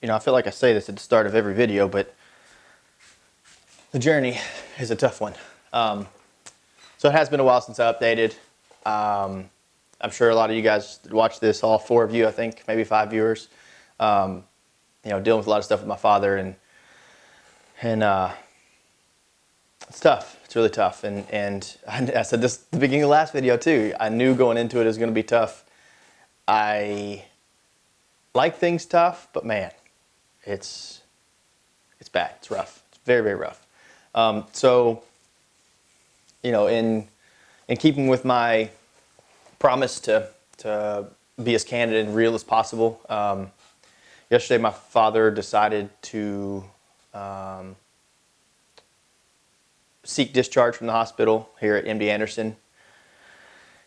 I feel like I say this at the start of every video, but the journey is a tough one. So it has been a while since I updated. I'm sure a lot of you guys watch this, all 4 of you, I think, maybe 5 viewers. Dealing with a lot of stuff with my father, and it's tough. It's really tough. And I said this at the beginning of the last video too. I knew going into it was going to be tough. I like things tough, but man, it's bad. It's rough. It's very, very rough. So, in keeping with my promise to be as candid and real as possible, yesterday my father decided to seek discharge from the hospital here at MD Anderson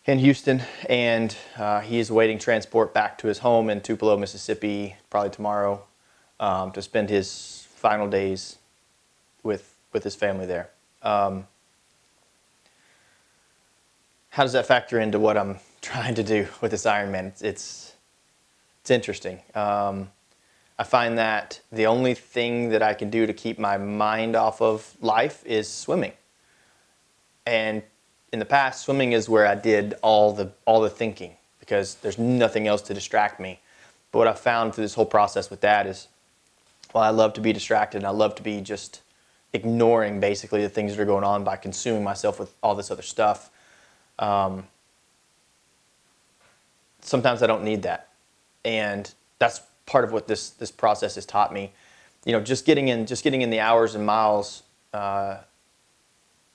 in Houston, and he is awaiting transport back to his home in Tupelo, Mississippi, probably tomorrow, to spend his final days with his family there. How does that factor into what I'm trying to do with this Ironman? It's interesting. I find that the only thing that I can do to keep my mind off of life is swimming. And in the past, swimming is where I did all the thinking, because there's nothing else to distract me. But what I found through this whole process with Dad is, while I love to be distracted and I love to be just ignoring basically the things that are going on by consuming myself with all this other stuff, sometimes I don't need that. And that's part of what this process has taught me. Just getting in the hours and miles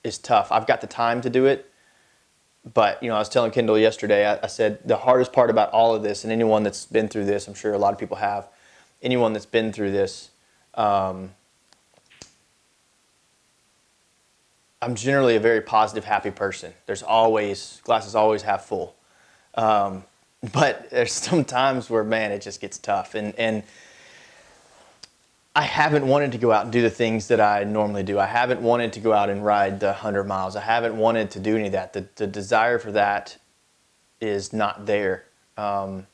is tough. I've got the time to do it, but I was telling Kendall yesterday, I said the hardest part about all of this, and anyone that's been through this, I'm sure a lot of people have, anyone that's been through this, I'm generally a very positive, happy person. Glasses always half full. But there's some times where, man, it just gets tough. And I haven't wanted to go out and do the things that I normally do. I haven't wanted to go out and ride the 100 miles. I haven't wanted to do any of that. The desire for that is not there. And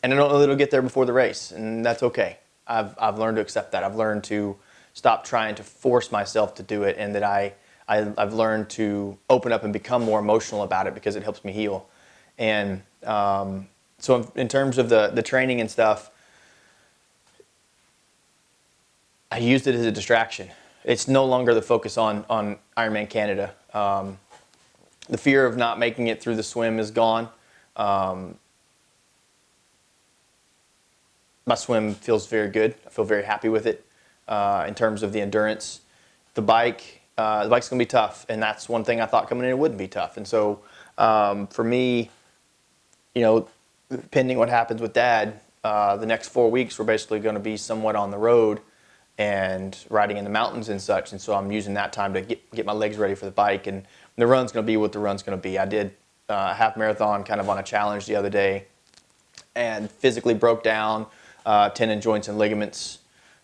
I don't know that it'll get there before the race, and that's okay. I've learned to accept that. I've learned to stop trying to force myself to do it, and that I've learned to open up and become more emotional about it, because it helps me heal. And so in terms of the training and stuff, I used it as a distraction. It's no longer the focus on Ironman Canada. The fear of not making it through the swim is gone. My swim feels very good. I feel very happy with it. In terms of the endurance, the bike's going to be tough, and that's one thing I thought coming in it wouldn't be tough. And so for me, pending what happens with Dad, the next 4 weeks we're basically going to be somewhat on the road and riding in the mountains and such. And so I'm using that time to get my legs ready for the bike, and the run's going to be what the run's going to be. I did a half marathon kind of on a challenge the other day, and physically broke down tendon joints and ligaments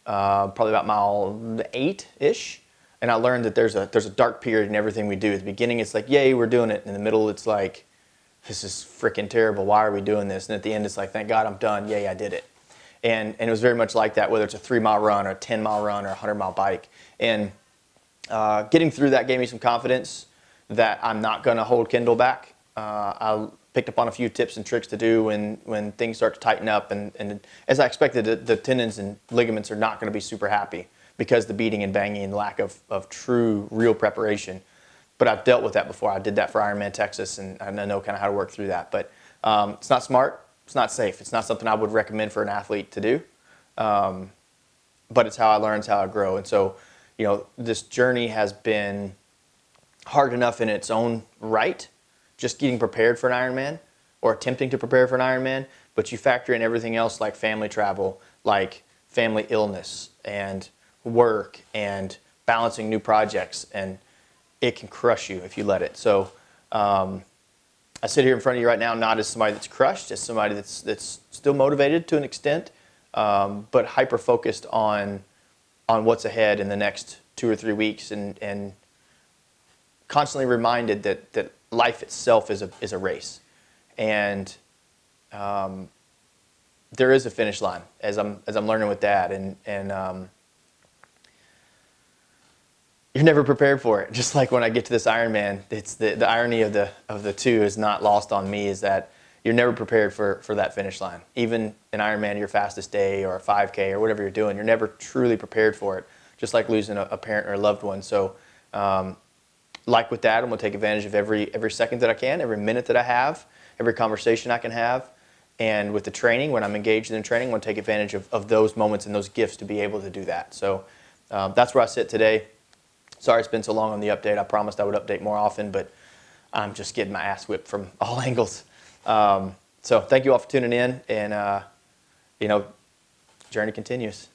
probably about mile 8-ish. And I learned that there's a dark period in everything we do. At the beginning it's like, yay, we're doing it. And in the middle it's like, this is freaking terrible. Why are we doing this? And at the end it's like, thank God I'm done. Yay, I did it. And it was very much like that, whether it's a 3-mile run or a 10-mile run or a 100-mile bike. And getting through that gave me some confidence that I'm not going to hold Kendall back. I picked up on a few tips and tricks to do when things start to tighten up. And as I expected, the tendons and ligaments are not going to be super happy, because the beating and banging and lack of true, real preparation. But I've dealt with that before. I did that for Ironman Texas, and I know kind of how to work through that. But it's not smart. It's not safe. It's not something I would recommend for an athlete to do. But it's how I learn, it's how I grow. And so, this journey has been hard enough in its own right, just getting prepared for an Ironman or attempting to prepare for an Ironman. But you factor in everything else, like family travel, like family illness and work and balancing new projects, and it can crush you if you let it. So I sit here in front of you right now not as somebody that's crushed, as somebody that's still motivated to an extent, but hyper-focused on what's ahead in the next 2 or 3 weeks, and constantly reminded that life itself is a race. And there is a finish line as I'm learning with Dad, and you're never prepared for it. Just like when I get to this Ironman, it's the irony of the two is not lost on me, is that you're never prepared for that finish line. Even an Ironman, your fastest day, or a 5K, or whatever you're doing, you're never truly prepared for it. Just like losing a parent or a loved one. So, like with that, I'm going to take advantage of every second that I can, every minute that I have, every conversation I can have. And with the training, when I'm engaged in training, I want to take advantage of those moments and those gifts to be able to do that. So that's where I sit today. Sorry it's been so long on the update. I promised I would update more often, but I'm just getting my ass whipped from all angles. So thank you all for tuning in, and journey continues.